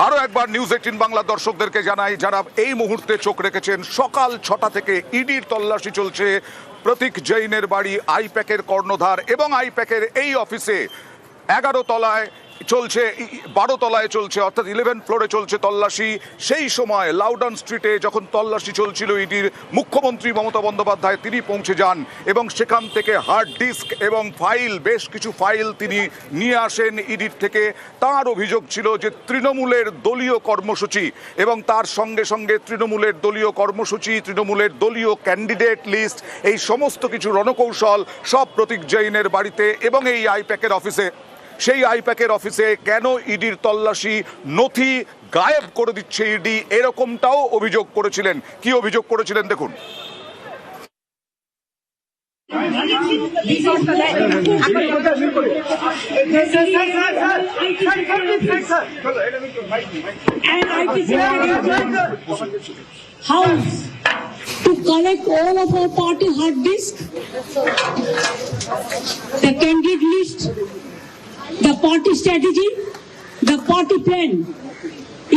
আরো একবার নিউজ 18 বাংলা দর্শকদেরকে জানাই, যারা এই মুহূর্তে চোখ রেখেছেন, সকাল 6টা থেকে ইডির তল্লাশি চলছে প্রতীক জৈনের বাড়ি আইপ্যাকের কর্ণধার এবং আইপ্যাকের এই অফিসে 11 তলায় চলছে, 12 তলায় চলছে, অর্থাৎ 11 ফ্লোরে চলছে তল্লাশি। সেই সময় লাউডন স্ট্রিটে যখন তল্লাশি চলছিল ইডির, মুখ্যমন্ত্রী মমতা বন্দ্যোপাধ্যায় তিনি পৌঁছে যান এবং সেখান থেকে হার্ড ডিস্ক এবং ফাইল, বেশ কিছু ফাইল তিনি নিয়ে আসেন ইডির থেকে। তার অভিযোগ ছিল যে তৃণমূলের দলীয় কর্মসূচি এবং তার সঙ্গে সঙ্গে তৃণমূলের দলীয় কর্মসূচি, তৃণমূলের দলীয় ক্যান্ডিডেট লিস্ট, এই সমস্ত কিছু রণকৌশল সব প্রতীক জৈনের বাড়িতে এবং এই আইপ্যাকের অফিসে। সেই আইপ্যাকের অফিসে কেন ইডির তল্লাশি, নথি গায়েব করে দিচ্ছে ইডি, এরকমটাও অভিযোগ করেছিলেন। কি অভিযোগ করেছিলেন দেখুন। To collect all of our party hard disk, the candidate list, the party strategy, the party plan.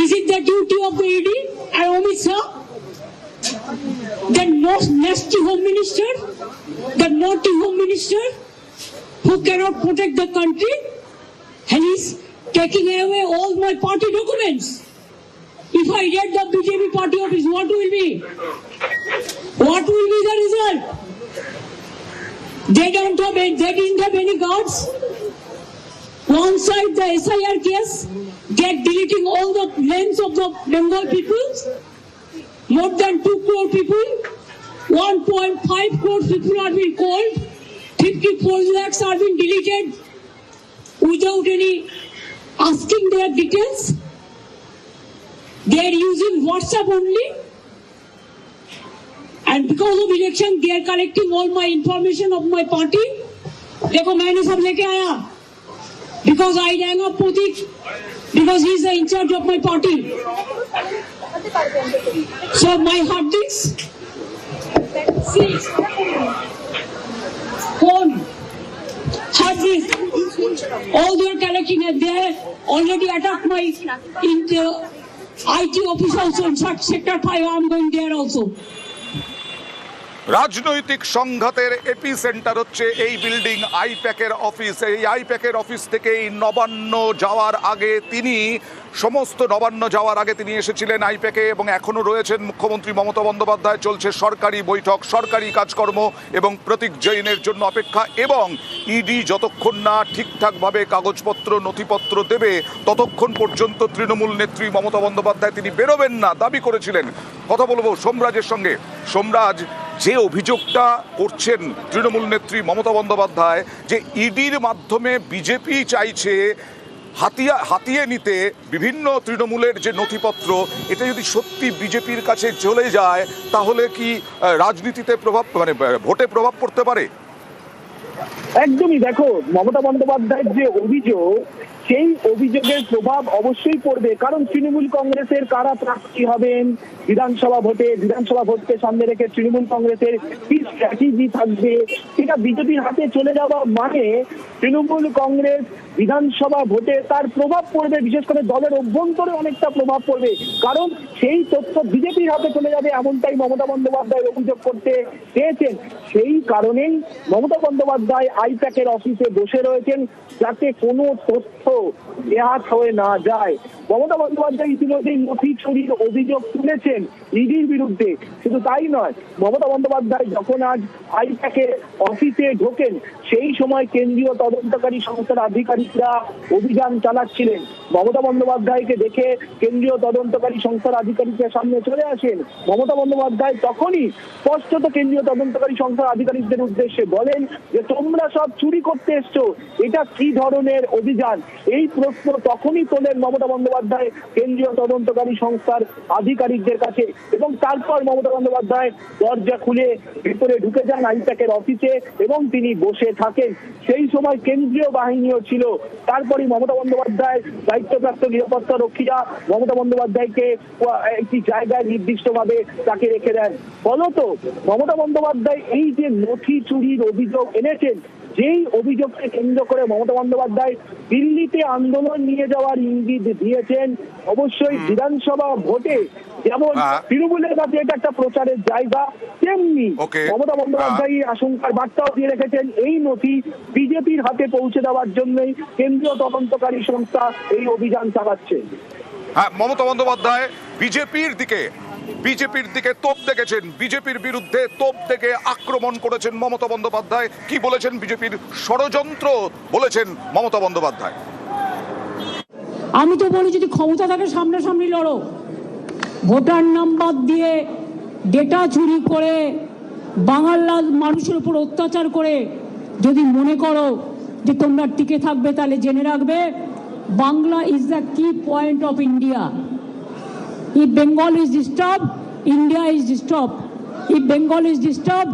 Is it the duty of the ED and Amit Shah, the nasty home minister, the naughty home minister who cannot protect the country, and he's taking away all my party documents? If I get the BJP party office, what will be? What will be the result? They didn't have any guards. One side the SIR case, they're deleting all the names of the Bengal people. More than 2 crore people, 1.5 crore people are being called, 54 lakhs are being deleted without any asking their details. They are using WhatsApp only, and because of election they are collecting all my information of my party. देखो मैंने सब लेके आया because I rang up Pratik because he is the in charge of my party. So my hard disk, phone, hard disk, all they are collecting, and they have already attacked my IT office also in sector 5. I am going there also. রাজনৈতিক সংঘাতের AP centre হচ্ছে এই building আইপ্যাকের office. এই আইপ্যাকের office থেকেই নবান্ন যাওয়ার আগে তিনি তিনি এসেছিলেন আইপ্যাকে এবং এখনও রয়েছেন মুখ্যমন্ত্রী মমতা বন্দ্যোপাধ্যায়। চলছে সরকারি বৈঠক, সরকারি কাজকর্ম এবং প্রতীক জৈনের জন্য অপেক্ষা। এবং ইডি যতক্ষণ না ঠিকঠাকভাবে কাগজপত্র নথিপত্র দেবে ততক্ষণ পর্যন্ত তৃণমূল নেত্রী মমতা বন্দ্যোপাধ্যায় তিনি বেরোবেন না, দাবি করেছিলেন। কথা বলবো সোমরাজের সঙ্গে। সোমরাজ, যে অভিযোগটা করছেন তৃণমূল নেত্রী মমতা বন্দ্যোপাধ্যায় যে ইডির মাধ্যমে বিজেপি চাইছে হাতিয়ে নিতে বিভিন্ন তৃণমূলের যে নথিপত্র, এটা যদি সত্যি বিজেপির কাছে চলে যায় তাহলে কি রাজনীতিতে ভোটে প্রভাব পড়তে পারে? একদমই। দেখো, মমতা বন্দ্যোপাধ্যায়ের যে অভিযোগ, সেই অভিযোগের প্রভাব অবশ্যই পড়বে। কারণ তৃণমূল কংগ্রেসের কারা প্রার্থী হবেন বিধানসভা ভোটকে সামনে রেখে তৃণমূল কংগ্রেসের কি স্ট্র্যাটেজি থাকবে, সেটা বিজেপির হাতে চলে যাওয়া মানে তৃণমূল কংগ্রেস বিধানসভা ভোটে তার প্রভাব পড়বে। বিশেষ করে দলের অভ্যন্তরে অনেকটা প্রভাব পড়বে, কারণ সেই তথ্য বিজেপির হাতে চলে যাবে, এমনটাই মমতা বন্দ্যোপাধ্যায় অভিযোগ করতে চেয়েছেন। সেই কারণেই মমতা বন্দ্যোপাধ্যায় আইপ্যাকের অফিসে বসে রয়েছেন, যাতে কোনো তথ্য নেহাত হয়ে না যায়। মমতা বন্দ্যোপাধ্যায় ইতিমধ্যেই নথি চুরির অভিযোগ তুলেছেন ইডির বিরুদ্ধে। শুধু তাই নয়, মমতা বন্দ্যোপাধ্যায় যখন আজ আইপ্যাকের অফিসে ঢোকেন সেই সময় কেন্দ্রীয় তদন্তকারী সংস্থার আধিকারিকরা অভিযান চালাচ্ছিলেন। মমতা বন্দ্যোপাধ্যায়কে দেখে কেন্দ্রীয় তদন্তকারী সংস্থার আধিকারিকরা সামনে চলে আসেন। মমতা বন্দ্যোপাধ্যায় তখনই স্পষ্টত কেন্দ্রীয় তদন্তকারী সংস্থার আধিকারিকদের উদ্দেশ্যে বলেন যে তোমরা সব চুরি করতে এসছো, এটা কি ধরনের অভিযান? এই প্রশ্ন তখনই তোলেন মমতা বন্দ্যোপাধ্যায় কেন্দ্রীয় তদন্তকারী সংস্থার আধিকারিকদের কাছে, এবং তারপর মমতা বন্দ্যোপাধ্যায় দরজা খুলে ভেতরে ঢুকে যান আইপ্যাকের অফিসে এবং তিনি বসে থাকেন। সেই সময় কেন্দ্রীয় বাহিনীও ছিল। তারপরই মমতা বন্দ্যোপাধ্যায় দায়িত্বপ্রাপ্ত নিরাপত্তা রক্ষীরা মমতা বন্দ্যোপাধ্যায়কে একটি জায়গায় নির্দিষ্টভাবে তাকে রেখে দেন। ফলত মমতা বন্দ্যোপাধ্যায় এই যে নথি চুরির অভিযোগ এনেছেন, যেই অভিযোগকে কেন্দ্র করে মমতা বন্দ্যোপাধ্যায় দিল্লিতে আন্দোলন নিয়ে যাওয়ার ইঙ্গিত দিয়েছেন। অবশ্যই বিধানসভা ভোটে যেমন তৃণমূলের কাছে এটা একটা প্রচারের জায়গা, তেমনি মমতা বন্দ্যোপাধ্যায় আশঙ্কার বার্তাও দিয়ে রেখেছেন এই নথি বিজেপির হাতে পৌঁছে দেওয়ার জন্যই কেন্দ্রীয় তদন্তকারী সংস্থা এই অভিযান চালাচ্ছে। হ্যাঁ, মমতা বন্দ্যোপাধ্যায় বিজেপির দিকে তোপ দেখেছেন, বিজেপির বিরুদ্ধে তোপ দেখে আক্রমণ করেছেন মমতা বন্দ্যোপাধ্যায়। কি বলেছেন? বিজেপির ষড়যন্ত্র বলেছেন মমতা বন্দ্যোপাধ্যায়। আমি তো বলি যদি ক্ষমতা থাকে সামনাসামনি লড়ো, ভোটার নাম্বার দিয়ে ডেটা চুরি করে বাংলার মানুষের উপর অত্যাচার করে যদি মনে করো যে তোমরা টিকে থাকবে, তাহলে জেনে রাখবে বাংলা ইজ দ্য কি point of India. If Bengal is disturbed, India is disturbed. If Bengal is disturbed,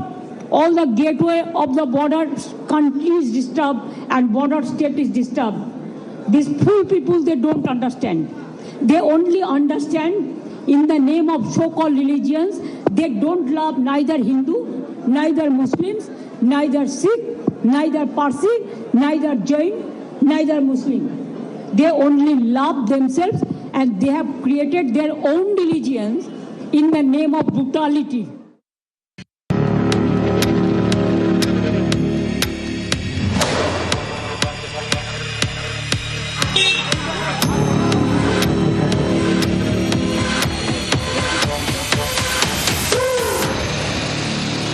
all the gateway of the border country is disturbed and border state is disturbed. These fool people, they don't understand. They only understand in the name of so-called religions. They don't love neither Hindu, neither Muslims, neither Sikh, neither Parsi, neither Jain, neither Muslim. They only love themselves and they have created their own religions in the name of brutality.